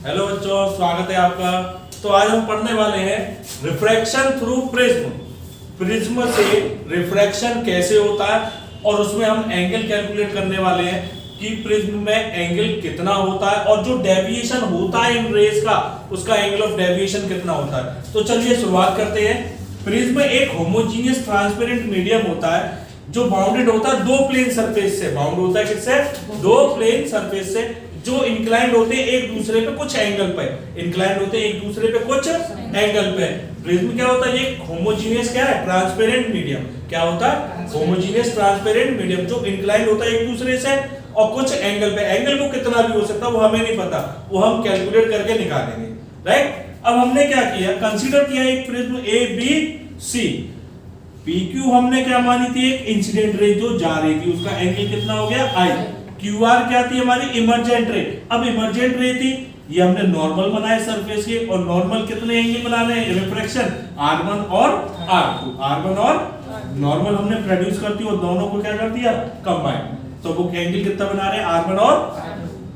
Hello बच्चों, स्वागत है आपका। तो आज हम पढ़ने वाले हैं रिफ्रैक्शन थ्रू प्रिज्म। प्रिज्म से रिफ्रैक्शन कैसे होता है और उसमें हम एंगल कैलकुलेट करने वाले हैं कि प्रिज्म में एंगल कितना होता है और जो डेविएशन होता है इन रेज का, उसका एंगल ऑफ डेविएशन कितना होता है। तो चलिए शुरुआत करते हैं। प्रिज्म एक होमोजेनियस ट्रांसपेरेंट मीडियम होता है जो बाउंडेड होता है दो प्लेन सरफेस से। बाउंड होता है किससे? दो प्लेन सरफेस से जो इंक्लाइंड होते हैं एक दूसरे पे कुछ एंगल पे। इंक्लाइंड होते हैं एक दूसरे पे कुछ एंगल पे। प्रिज्म क्या होता है? ये होमोजेनियस क्या है? Transparent medium. क्या होता है? होमोजेनियस ट्रांसपेरेंट मीडियम जो इंक्लाइंड होता है एक दूसरे से और कुछ एंगल पे। एंगल को कितना भी हो सकता है वो हमें नहीं पता, वो हम कैलकुलेट करके निकालेंगे। राइट। अब हमने क्या किया? कंसीडर किया एक prism A B C. PQ हमने क्या मानी थी? एक इंसिडेंट रे जो जा रही थी, उसका एंगल कितना हो गया? I। QR क्या थी? हमारी इमर्जेंट रे। अब इमर्जेंट रे थी, ये हमने नॉर्मल बनाए सरफेस के, और नॉर्मल कितने एंगल बनाने हैं? रिफ्रैक्शन R1 और R2। R1 और नॉर्मल हमने प्रोड्यूस करती और दोनों को क्या कर दिया? कंबाइन। तो वो एंगल कितना बना रहे हैं? R1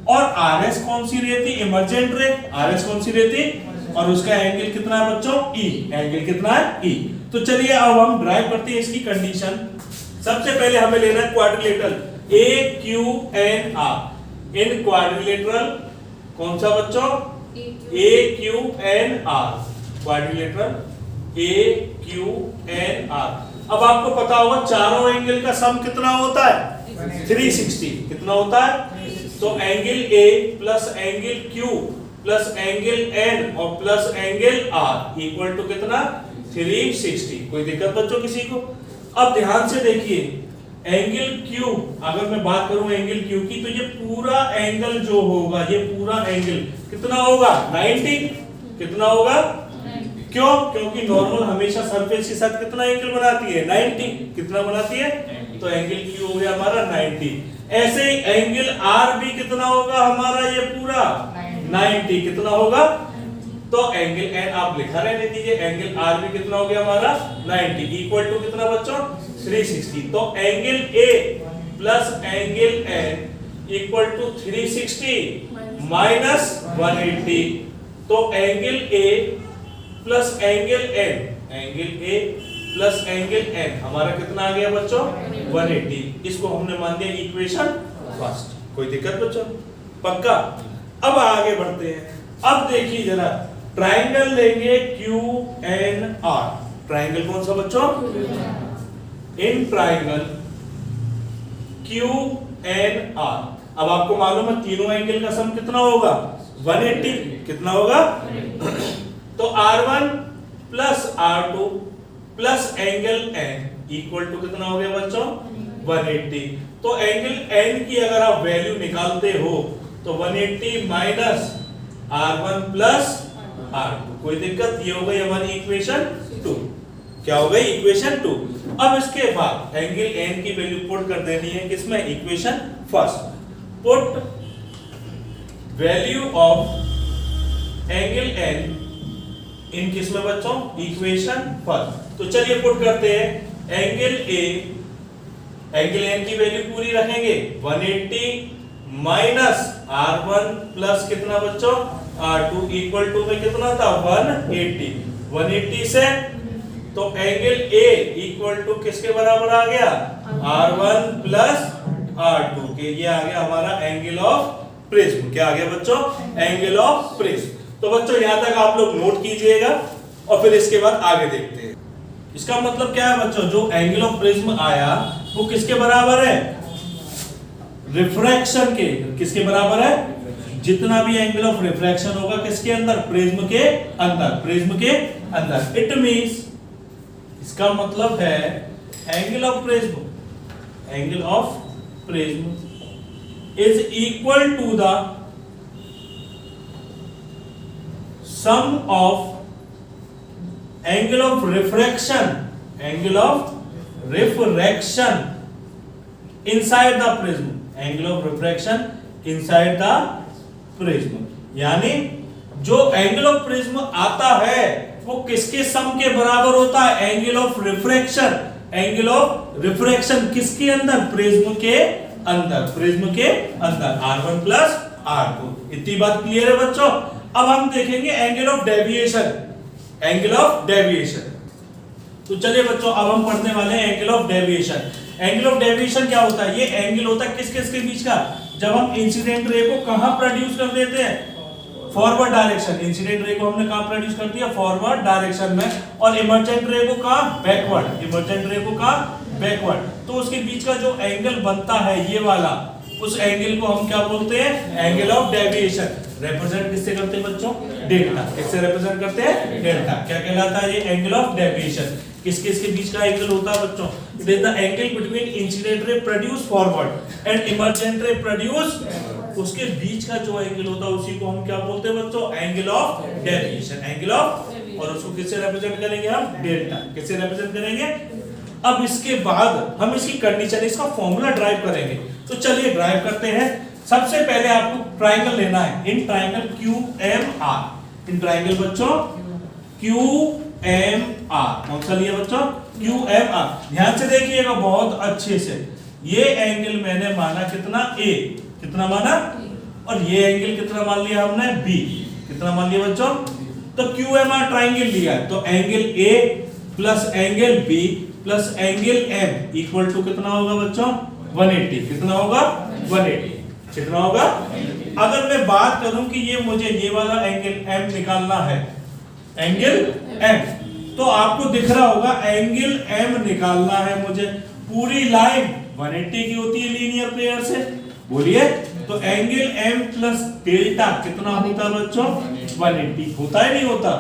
और RS कौन सी रे थी? इमर्जेंट रे। RS कौन सी रे थी? और उसका एंगल कितना है बच्चों? E। एंगल कितना है? E। तो चलिए अब हम ड्राइव करते हैं इसकी कंडीशन। सबसे पहले हमें लेना है क्वाड्रिलेटरल AQNR। इन क्वाड्रिलेटरल कौन सा बच्चों? AQNR। Quadrilateral AQNR। अब आपको पता होगा चारों एंगल का सम कितना होता है? 360। कितना होता है? तो angle A plus angle Q plus angle N और plus angle R equal to कितना? 360। कोई दिक्कत बच्चों किसी को? अब ध्यान से देखिए, एंगल Q, अगर मैं बात करूं एंगल Q की, तो ये पूरा एंगल जो होगा, ये पूरा एंगल कितना होगा? 90। कितना होगा? क्यों? क्योंकि नॉर्मल हमेशा सरफेस के साथ कितना एंगल बनाती है? 90। कितना बनाती है? तो एंगल Q हो गया हमारा 90। ऐसे ही एंगल R भी कितना होगा हमारा? ये पूरा 90। कितना होगा? तो एंगल N आप लिखा रहने दीजिए। एंगल R भी कितना हो गया हमारा? 90 इक्वल टू कितना बच्चों? 360। तो angle A plus angle N equal to 360 minus 180। तो angle A plus angle N, angle A plus angle N हमारा कितना आ गया बच्चों? 180। इसको हमने मान दिया इक्वेशन फर्स्ट। कोई दिक्कत बच्चों? पक्का? अब आगे बढ़ते हैं। अब देखिए जरा, ट्राइंगल लेंगे QNR। ट्राइंगल कौन सा बच्चों? इन ट्राइंगल QNR अब आपको मालूम है तीनों एंगल का सम कितना होगा? 180। कितना होगा? तो R1 plus R2 plus angle N equal to कितना हो गया बच्चों? 180। तो एंगल N की अगर आप वैल्यू निकालते हो तो 180 माइनस R1 प्लस R2। कोई दिक्कत? ये हो गई हमारी इक्वेशन 2। क्या हो गई? इक्वेशन 2। अब इसके बाद एंगल N की वैल्यू पुट कर देनी है किसमें? Equation first. Put value of angle N इन किसमें बच्चों? Equation first. तो चलिए पुट करते हैं। एंगल A, एंगल N की वैल्यू पूरी रखेंगे 180 माइनस R1 प्लस कितना बच्चों? R2 इक्वल टू में कितना था? 180। 180 से तो एंगल A इक्वल टू किसके बराबर आ गया? R1 प्लस R2 के। ये आ गया हमारा एंगल ऑफ प्रिज्म। क्या आ गया बच्चों? Angle of prism. तो बच्चों यहां तक आप लोग नोट कीजिएगा और फिर इसके बाद आगे देखते हैं। इसका मतलब क्या है बच्चों? जो एंगल ऑफ प्रिज्म आया वो किसके बराबर है? रिफ्रैक्शन के। किसके बराबर है? जितना भी एंगल ऑफ रिफ्रैक्शन होगा किसके अंदर? प्रिज्म के अंदर। प्रिज्म के अंदर। इट मींस, इसका मतलब है angle of prism, angle of prism is equal to the sum of angle of refraction, angle of refraction inside the prism, angle of refraction inside the prism. यानी जो angle of prism आता है वो किसके सम के बराबर होता है? Angle of refraction. Angle of refraction किसके अंदर? प्रिज्म के अंदर। प्रिज्म के अंदर R1 प्लस R2। इतनी बात क्लियर है बच्चों? अब हम देखेंगे angle of deviation, angle of deviation. तो चलिए बच्चों, अब हम पढ़ने वाले हैं angle of deviation. Angle of deviation क्या होता है? ये एंगल होता है किस किस के बीच का? जब हम इंसिडेंट रे को कहां प्रोड्यूस कर देते हैं? Forward direction. इंसिडेंट रे को हमने कहां प्रोड्यूस कर दिया? फॉरवर्ड डायरेक्शन में। और इमर्जेंट रे को कहां? बैकवर्ड। इमर्जेंट रे को कहां? बैकवर्ड। तो उसके बीच का जो एंगल बनता है ये वाला, उस एंगल को हम क्या बोलते हैं? Angle of deviation. रिप्रेजेंट किससे करते हैं बच्चों? डेल्टा। किससे रिप्रेजेंट करते हैं? डेल्टा। क्या कहलाता है ये? Angle of deviation. किस किस के बीच का एंगल होता है बच्चों? It is the angle between incident ray produce forward and emergent रे प्रोड्यूस, उसके बीच का जो एंगल होता है उसी को हम क्या बोलते हैं बच्चों? Angle of deviation. Angle of, और उसको किससे रिप्रेजेंट करेंगे हम? डेल्टा। किससे रिप्रेजेंट करेंगे? अब इसके बाद हम इसकी कंडीशन, इसका फॉर्मूला ड्राइव करेंगे। तो चलिए ड्राइव करते हैं। सबसे पहले आपको ट्रायंगल लेना है, in triangle QMR। In triangle बच्चों QMR, कौन सा लिया बच्चों? QMR। ध्यान से देखिएगा बहुत अच्छे से। ये एंगल मैंने माना कितना? A। कितना माना? और ये एंगल कितना मान लिया हमने? B। कितना मान लिया बच्चों? तो QMR ट्रायंगल लिया है, तो angle A plus angle B plus angle M equal to कितना होगा बच्चों? 180। कितना होगा? 180। कितना होगा? अगर मैं बात करूं कि ये मुझे ये वाला एंगल M निकालना है, एंगल M, तो आपको दिख रहा होगा एंगल M निकालना है मुझे। पूरी लाइन 180 की होती है लीनियर पेयर से, बोलिए। तो एंगल M प्लस डेल्टा कितना होता है बच्चों? 180। होता है नहीं होता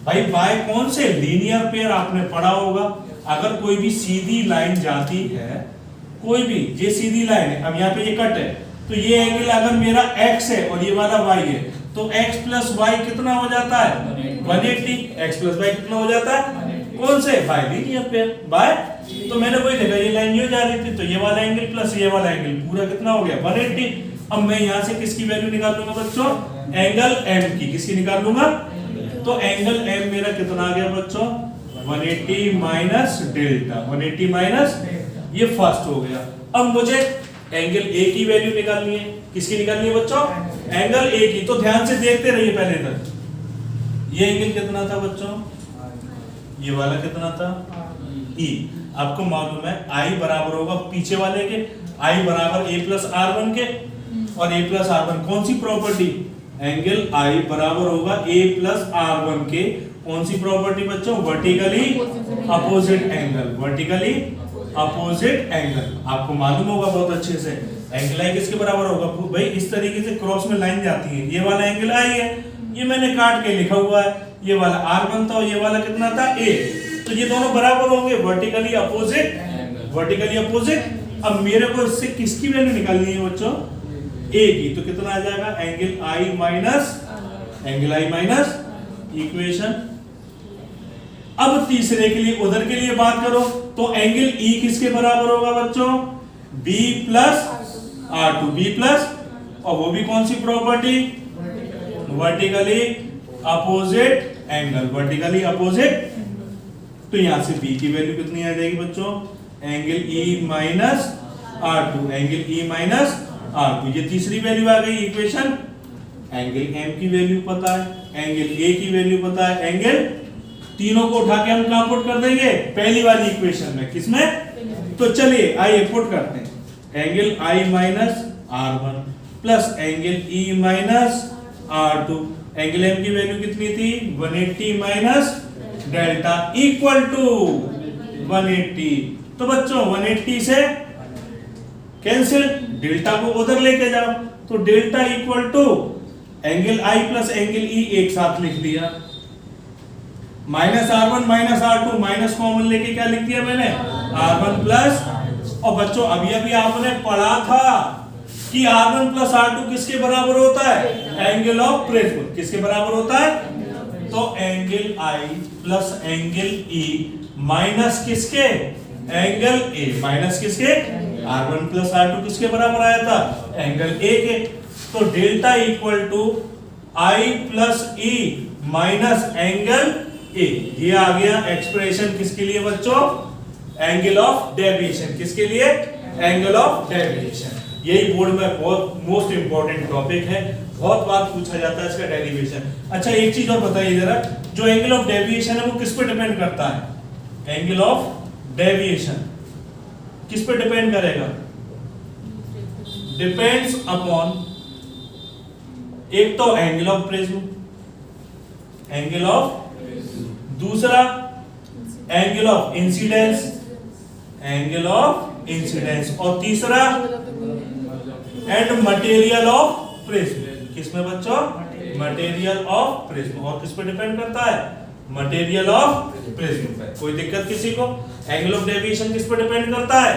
भाई? बाय कौन से? लीनियर पेयर आपने पढ़ा होगा। अगर कोई भी सीधी लाइन जाती है, कोई भी, ये सीधी लाइन है, अब यहाँ पे ये कट है, तो ये एंगल अगर मेरा x है और ये वाला y है, तो x प्लस y कितना हो जाता है? 180। x प्लस y कितना हो जाता है? कौन से? By linear pair, by. तो मैंने वही देखा, ये लाइन ये जा रही थी, तो ये वाला एंगल प्लस ये वाला एंगल पूरा कितना हो गया? 180। अब मैं यहाँ से किसकी वैल्यू निकाल लूंगा बच्चों? एंगल M की। किसकी निकाल लूंगा? तो एंगल M मेरा कितना आ गया बच्चों? 180 माइनस डेल्टा। 180 माइनस, ये फर्स्ट हो गया। अब मुझे एंगल A की वैल्यू निकालनी है। किसकी निकालनी है बच्चों? एंगल A की। तो ध्यान से देखते रहिए पहले तक। ये एंगल कितना था बच्चों? ये वाला कितना था? E। आपको मालूम है I बराबर होगा पीछे वाले के, I बराबर A प्लस R1 के, और A प्लस R1 कौन सी प्रॉपर्टी? एंगल I बराबर होगा A प्लस R1 के, कौन सी प्रॉपर्टी बच्चों? Vertically opposite angle. Vertically opposite angle आपको मालूम होगा बहुत अच्छे से। एंगल I किसके बराबर होगा भाई? इस तरीके से क्रॉस में लाइन जाती है, ये वाला एंगल I है, ये मैंने काट के लिखा हुआ है, ये वाला R1 था और ये वाला कितना था? A। तो ये दोनों बराबर होंगे, वर्टिकली अपोजिट, वर्टिकली अपोजिट। अब मेरे को इससे किसकी वैल्यू निकालनी है बच्चों? A की। तो कितना आ जाएगा? Angle I minus, angle I minus equation. अब तीसरे के लिए, उधर के लिए बात करो, तो एंगल E किसके बराबर होगा बच्चों? B plus R2। B plus, और वो भी कौन सी property? Vertically opposite angle. Vertically opposite. तो यहां से B की वैल्यू कितनी आ जाएगी बच्चों? Angle E minus R2। Angle E minus R2, ये तीसरी वैल्यू आ गई इक्वेशन। एंगल M की वैल्यू पता है, एंगल A की वैल्यू पता है, एंगल, तीनों को उठा के हम कहां पुट कर देंगे? पहली वाली इक्वेशन में। किसमें? तो चलिए आइए पुट करते हैं। Angle I minus R1 plus angle E minus R2। Angle M की वैल्यू कितनी थी? 180 माइनस डेल्टा इक्वल टू 180। तो बच्चों 180 से कैंसिल, डेल्टा को उधर लेके जाओ, तो delta equal to angle I plus angle E एक साथ लिख दिया, minus R1 minus R2, minus common लेके क्या लिख दिया मैंने? R1 plus. और बच्चों अभी अभी आपने पढ़ा था कि R1 प्लस R2 किसके बराबर होता है? Angle of prism. किसके बराबर होता है? तो angle I plus angle E minus किसके? Angle A। माइनस किसके? R1 प्लस R2 किसके बराबर आया था? एंगल A के। तो delta equal to I plus E minus angle A। ये आ गया एक्सप्रेशन किसके लिए बच्चों? Angle of deviation. किसके लिए? Angle of deviation. यही बोर्ड में बहुत मोस्ट इंपॉर्टेंट टॉपिक है, बहुत बार पूछा जाता है इसका डेरिवेशन। अच्छा एक चीज और बताइए जरा, जो एंगल ऑफ डेविएशन है वो किस पे डिपेंड करता है? एंगल ऑफ डेविएशन किस पे डिपेंड करेगा? डिपेंड्स अपॉन, एक तो angle of prism, angle of, दूसरा angle of incidence, angle of incidence, और तीसरा एंड मटेरियल ऑफ प्रिज्म। किसमें बच्चों? Material of prism. और किस पे डिपेंड करता है? मटेरियल ऑफ प्रिज्म पे। कोई दिक्कत किसी को? एंगल ऑफ डेविएशन किस पे डिपेंड करता है?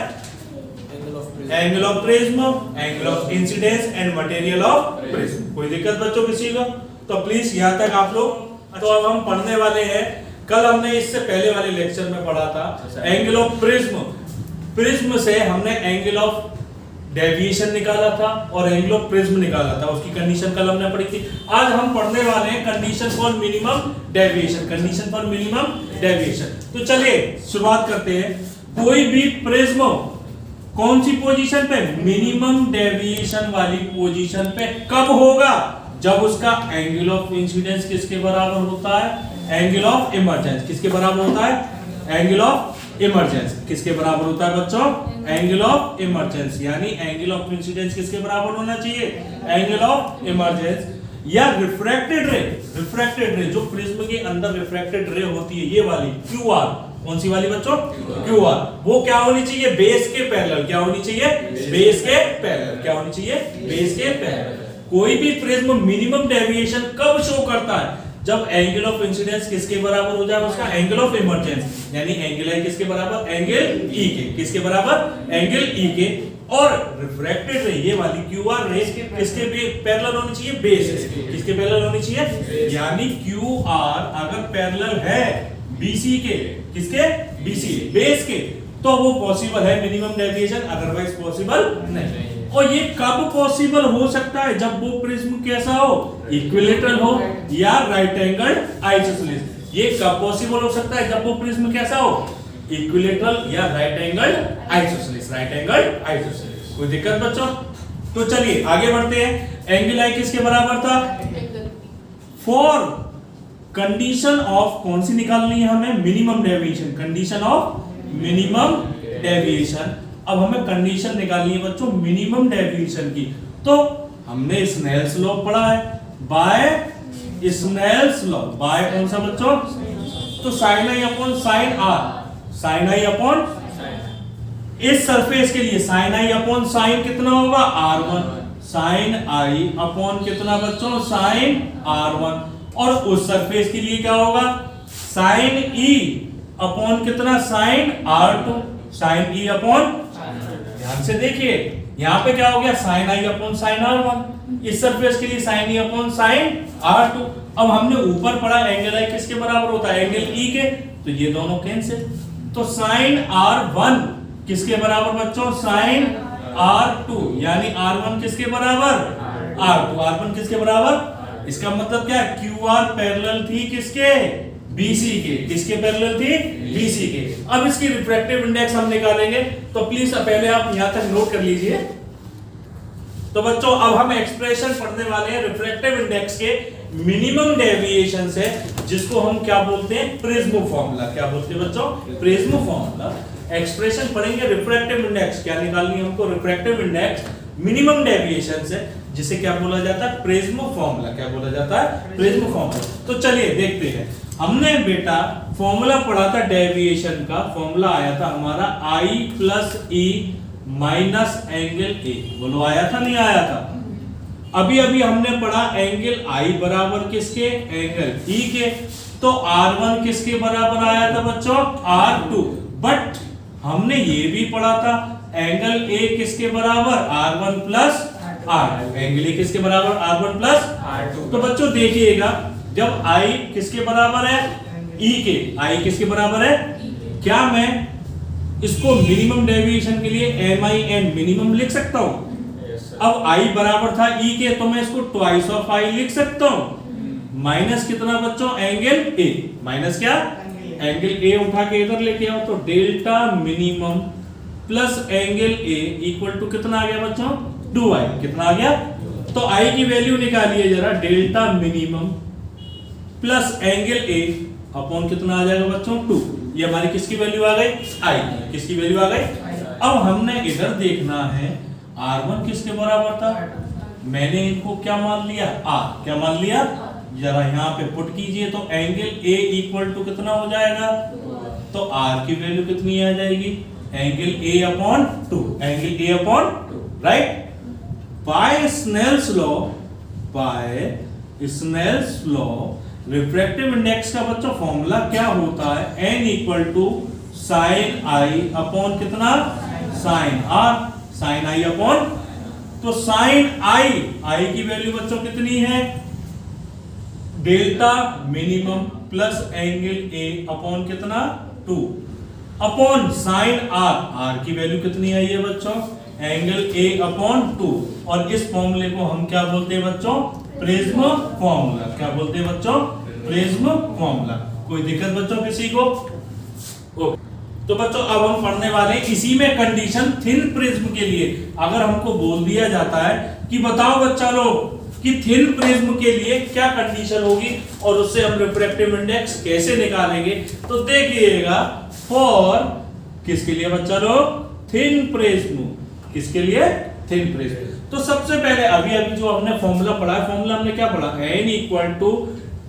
Angle of prism, angle of incidence and material of prism. कोई दिक्कत बच्चों किसी को? तो प्लीज यहां तक आप लोग। तो अब हम पढ़ने वाले हैं, कल हमने इससे पहले वाले लेक्चर में पढ़ा था एंगल ऑफ प्रिज्म। प्रिज्म से हमने एंगल ऑफ डेविएशन निकाला था और एंगल ऑफ प्रिज्म निकाला था, उसकी कंडीशन कल हमने पढ़ी थी। आज हम पढ़ने वाले हैं condition for minimum deviation, condition for minimum deviation. तो चलिए शुरुआत करते हैं। कोई भी प्रिज्म कौन सी पोजीशन पे? मिनिमम डेविएशन वाली पोजीशन पे कब होगा? जब उसका एंगल ऑफ इंसिडेंस किसके बराबर होता है? एंगल ऑफ इमर्जेंस किसके बराबर होता है? एंगल ऑफ इमर्जेंस किसके बराबर होता है बच्चों? एंगल ऑफ इमर्जेंस, यानी एंगल ऑफ इंसिडेंस किसके बराबर होना चाहिए? Angle of emergence. या रिफ्रैक्टेड रे, रिफ्रैक्टेड रे जो प्रिज्म के अंदर रिफ्रैक्टेड रे होती है, ये वाली QR, कौन सी वाली बच्चों? QR, वो क्या होनी चाहिए? बेस के पैरेलल। क्या होनी चाहिए? बेस के पैरेलल। क्या होनी चाहिए? बेस के पैरेलल। कोई भी प्रिज्म मिनिमम डेविएशन कब शो करता है? जब एंगल ऑफ इंसिडेंस किसके बराबर हो जाए? उसका एंगल ऑफ इमर्जेंस, यानी एंगल है किसके बराबर? एंगल E के। किसके बराबर? एंगल E के। और रिफ्रैक्टेड रे, ये वाली QR रे किसके पैरेलल होनी चाहिए? बेस के। किसके पैरेलल होनी चाहिए? यानी QR अगर पैरेलल है BC के, किसके? BC बेस के, तो वो पॉसिबल है मिनिमम डेविएशन, अदरवाइज पॉसिबल नहीं। और ये कब पॉसिबल हो सकता है? जब वो प्रिज्म कैसा हो? इक्विलेटरल हो या राइट एंगल्ड आइसोसेलेस। ये कब पॉसिबल हो सकता है? जब वो प्रिज्म कैसा हो? इक्विलेटरल या right angled isosceles, right angled isosceles. कोई दिक्कत बच्चों? तो चलिए आगे बढ़ते हैं। एंगल आई किसके बराबर था? फॉर कंडीशन ऑफ, कौन सी निकालनी है हमें? Minimum deviation, condition of minimum deviation. अब हमें कंडीशन निकालनी है बच्चों मिनिमम डेविएशन की। तो हमने स्नेल्स लॉ पढ़ा है, बाय स्नेल्स लॉ, बाय कौन सा बच्चों? तो sine I upon sine R, sine I upon, इस सरफेस के लिए साइन आई अपॉन साइन कितना होगा? R1, साइन आई अपॉन कितना बच्चों? Sign R1। और उस सरफेस के लिए क्या होगा? साइन E अपॉन कितना? Sine R2, sine E upon, ध्यान से देखिए यहां पे क्या हो गया? Sine I upon sine R1। इस सरफेस के लिए sign E upon sine R2। अब हमने ऊपर पढ़ा एंगल आई किसके बराबर होता है? एंगल E के, तो ये दोनों कैंसिल। तो साइन R1 किसके बराबर बच्चों? साइन R2, यानी R1 किसके बराबर? R2। R1 किसके बराबर? इसका मतलब क्या? QR पैरेलल थी किसके? BC के। किसके पैरेलल थी? BC के। अब इसकी रिफ्रैक्टिव इंडेक्स हम निकालेंगे, तो प्लीज पहले आप यहां तक नोट कर लीजिए। तो बच्चों अब हम एक्सप्रेशन पढ़ने वाले हैं रिफ्रैक्टिव इंडेक्स के मिनिमम डेविएशन से, जिसको हम क्या बोलते हैं? Prism formula. क्या बोलते हैं बच्चों? Prism formula. एक्सप्रेशन पढ़ेंगे रिफ्रैक्टिव इंडेक्स, क्या निकालनी है हमको? रिफ्रैक्टिव इंडेक्स मिनिमम डेविएशन से, जिसे क्या बोला जाता है? Prism formula. क्या बोला जाता है? Prism formula. तो चलिए देखते हैं। हमने बेटा फॉर्मूला पढ़ा था डेविएशन का, फॉर्मूला आया था हमारा I plus E minus angle A। बोलो आया था नहीं आया था? अभी अभी हमने पढ़ा एंगल I बराबर किसके? एंगल E के। तो R1 किसके बराबर आया था बच्चों? R2। बट हमने ये भी पढ़ा था एंगल A किसके बराबर? R1 plus R2। Angle A किसके बराबर? R1 plus R2। तो बच्चों देखिएगा, जब I किसके बराबर है? E के। I किसके बराबर है? क्या मैं इसको मिनिमम डेविएशन के लिए MIN मिनिमम लिख सकता हूं? अब I बराबर था E के, तो मैं इसको ट्वाइस ऑफ I लिख सकता हूं। माइनस कितना बच्चों? Angle A। माइनस क्या? एंगल A उठा के इधर लेके आओ, तो delta minimum plus angle A equal to कितना आ गया बच्चों? 2i कितना आ गया? तो i की वैल्यू निकालिए जरा, delta minimum plus angle A upon कितना आ जाएगा बच्चों? 2। ये हमारी किसकी वैल्यू आ गई? i। किसकी वैल्यू आ गई? अब हमने इधर देखना है r1 किसके बराबर था? मैंने इनको क्या मान लिया? r। क्या मान लिया? जरा यहाँ पे पुट कीजिए तो एंगल a इक्वल टू कितना हो जाएगा? तो r की वैल्यू कितनी आ जाएगी? Angle a upon 2। Angle a upon 2, right? By Snell's law refractive index का बच्चों फॉर्मूला क्या होता है? n equal to sine i upon कितना? Sine r। Sine i upon, तो साइन i की वैल्यू बच्चों कितनी है? Delta minimum plus angle a upon कितना? 2 अपॉन साइन r की वैल्यू कितनी आई है बच्चों? Angle a upon 2। और इस फॉर्मूले को हम क्या बोलते हैं बच्चों? Prism formula. क्या बोलते हैं बच्चों? Prism formula. कोई दिक्कत बच्चों किसी को? तो बच्चों अब हम पढ़ने वाले हैं इसी में कंडीशन थिन प्रिज्म के लिए। अगर हमको बोल दिया जाता है कि बताओ बच्चा लोग कि थिन प्रिज्म के लिए क्या कंडीशन होगी और उससे हम रिफ्रैक्टिव इंडेक्स कैसे निकालेंगे, तो देखिएगा फॉर किसके लिए बच्चा लोग? Thin prism. किसके लिए? Thin prism. तो सबसे पहले अभी जो हमने फॉर्मूला पढ़ा है, फॉर्मूला हमने क्या पढ़ा? n equal to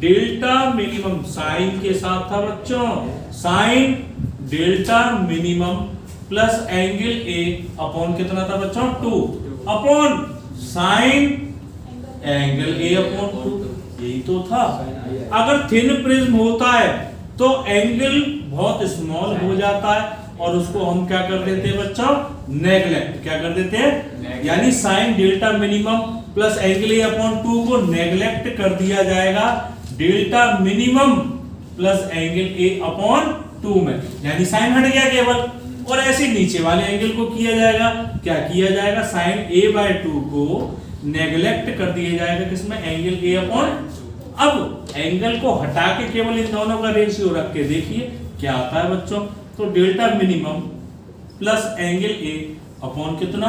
delta minimum, sine के साथ था बच्चों, sine delta minimum plus angle a upon कितना था बच्चों? 2 upon sine angle a upon 2। यही तो था। अगर थिन प्रिज्म होता है तो एंगल बहुत स्मॉल हो जाता है और उसको हम क्या कर देते हैं बच्चों? नेगलेक्ट। क्या कर देते हैं? यानी sign delta minimum plus angle a upon 2 को नेगलेक्ट कर दिया जाएगा delta minimum plus angle a upon 2 में, यानी साइन हट गया केवल। और ऐसे नीचे वाले एंगल को किया जाएगा, क्या किया जाएगा? साइन a/2 को नेगलेक्ट कर दिया जाएगा किसमें? Angle a upon. अब एंगल को हटा के केवल इन दोनों का रेशियो रख के देखिए क्या आता है बच्चों। तो delta minimum plus angle a upon कितना?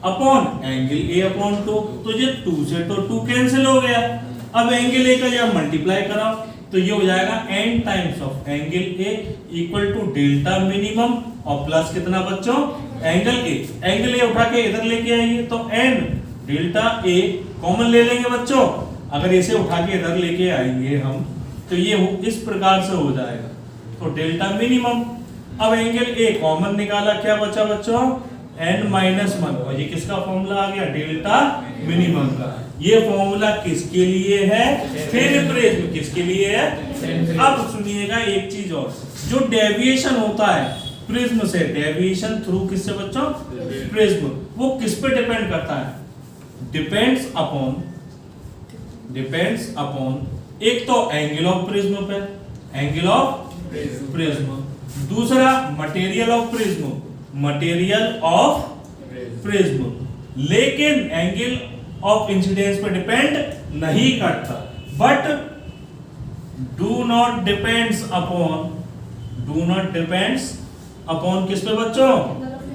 Upon angle a upon 2। तो ये 2 से तो 2 कैंसिल हो गया। अब एंगल a का जब मल्टीप्लाई कराओ तो ये हो जाएगा n times of angle a equal to delta minimum और प्लस कितना बच्चों? Angle a। एंगल a उठा के इधर लेके आइए तो n डेल्टा a कॉमन ले लेंगे बच्चों। अगर इसे उठा के इधर लेके आएंगे हम तो ये इस प्रकार से हो जाएगा, तो डेल्टा मिनिमम। अब एंगल a कॉमन निकाला, क्या बचा बच्चों? n-1। और ये किसका फॉर्मूला आ गया? डेल्टा मिनिमम का। ये फॉर्मूला किसके लिए है? Thin prism. किसके लिए है? अब सुनिएगा एक चीज और, जो डेविएशन होता है प्रिज्म से, डेविएशन थ्रू किससे बच्चों? प्रिज्म, वो किस पे डिपेंड करता है? डिपेंड्स अपॉन एक तो एंगल ऑफ प्रिज्म पे, एंगल ऑफ प्रिज्म, दूसरा material of prism, material of prism. लेकिन एंगल ऑफ इंसिडेंस पे डिपेंड नहीं करता। But do not depends upon किस पे बच्चों?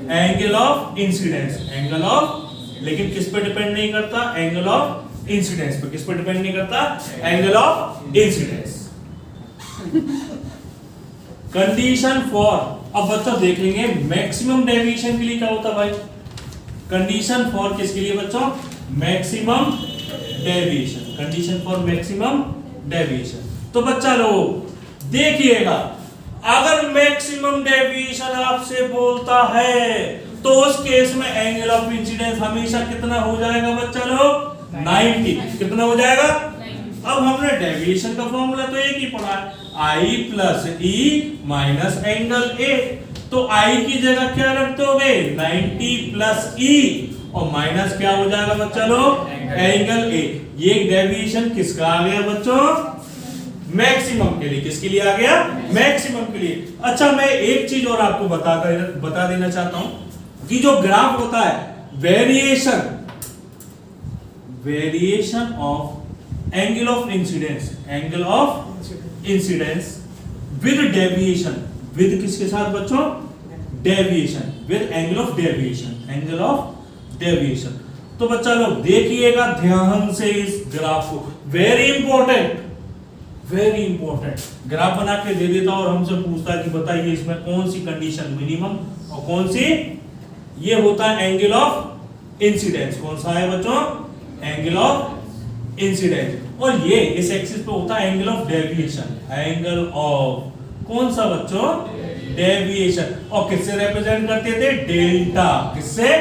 Angle of incidence. Angle of, लेकिन किस पे डिपेंड नहीं करता? एंगल ऑफ इंसिडेंस पे। किस पे डिपेंड नहीं करता? Angle of incidence. Condition for, अब बच्चों देख लेंगे मैक्सिमम डेविएशन के लिए क्या होता है भाई? कंडीशन फॉर किसके लिए बच्चों? Maximum deviation. Condition for maximum deviation. तो बच्चा लोग देखिएगा, अगर मैक्सिमम डेविएशन आपसे बोलता है तो उस केस में एंगल ऑफ इंसिडेंस हमेशा कितना हो जाएगा बच्चा लोग? 90। कितना हो जाएगा? अब हमने डेविएशन का फॉर्मूला तो एक ही पढ़ा है, I plus E minus angle A। तो I की जगह क्या रख दोगे? 90 प्लस E और माइनस क्या हो जाएगा बच्चा लोग? Angle A। ये डेविएशन किसका आ गया बच्चों? मैक्सिमम के लिए। किसके लिए आ गया? मैक्सिमम के लिए। अच्छा, मैं एक चीज और आपको बता देना चाहता हूं कि जो ग्राफ होता है variation of angle of incidence with deviation, with किसके साथ बच्चों? Deviation, with angle of deviation, angle of deviation. तो बच्चा लोग देखिएगा ध्यान से इस ग्राफ को, very important, very important. Graph बना के दे देता और हमसे पूछता है कि बताइए इसमें कौन सी कंडीशन मिनिमम और कौन सी, ये होता है एंगल ऑफ इंसिडेंस। कौन सा है बच्चों? Angle of incidence. और ये इस एक्सिस पे होता है angle of deviation, angle of कौन सा बच्चों? डेविएशन। और किससे रिप्रेजेंट करते थे? डेल्टा। किससे?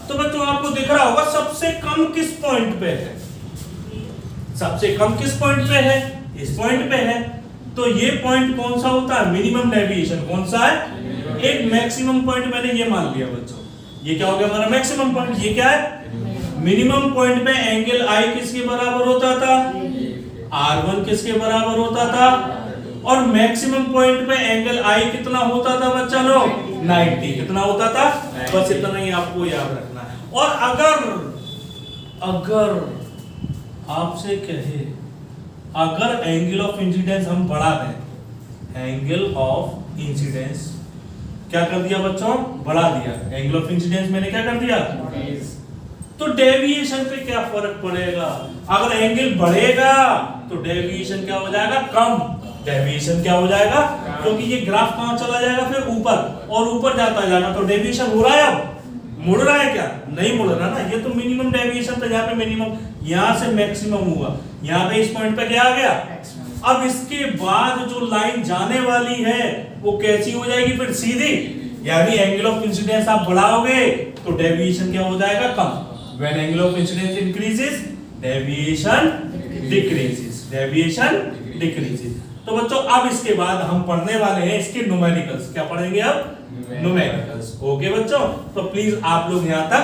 तो बच्चों आपको दिख रहा होगा सबसे कम किस पॉइंट पे है? सबसे कम किस पॉइंट पे है? इस पॉइंट पे है। तो ये पॉइंट कौन सा होता है? Minimum deviation. कौन सा है? एक मैक्सिमम पॉइंट मैंने ये मान लिया बच्चों, ये क्या हो गया हमारा मैक्सिमम पॉइंट। ये क्या है? मिनिमम पॉइंट पे एंगल आई किसके बराबर होता था? R1 किसके बराबर होता था? और मैक्सिमम पॉइंट पे एंगल आई कितना होता था बच्चा लोग? 90। कितना होता था? बस इतना ही आपको याद रखना है। और अगर आपसे कहे, अगर एंगल ऑफ इंसिडेंस हम बढ़ा दें, एंगल ऑफ इंसिडेंस क्या कर दिया बच्चों? बढ़ा दिया। एंगल ऑफ इंसिडेंस मैंने क्या कर दिया? तो डेविएशन पे क्या फर्क पड़ेगा? अगर एंगल बढ़ेगा तो डेविएशन क्या हो जाएगा? कम। डेविएशन क्या हो जाएगा? क्योंकि ये ग्राफ कहां चला जाएगा? फिर ऊपर, और ऊपर जाता जाएगा। तो डेविएशन हो रहा है, अब मुड़ रहा है क्या? नहीं मुड़ रहा ना। ये तो मिनिमम डेविएशन था, यहाँ पे मिनिमम, यहाँ से मैक्सिमम हुआ, यहाँ पे इस पॉइंट पे क्या आ गया? अब इसके बाद जो लाइन जाने वाली है वो कैसी हो जाएगी? फिर सीधी। यानी एंगल ऑफ इंसिडेंस आप बढ़ाओगे तो डेविएशन क्या हो जाएगा? कम। When angle of incidence increases, deviation decreases. Deviation decreases. तो बच्चों अब इसके बाद हम पढ़ने वाले हैं इसके न्यूमेरिकल्स। क्या पढ़ेंगे अब? न्यूमेरिकल्स। ओके बच्चों, तो प्लीज आप लोग यहाँ तक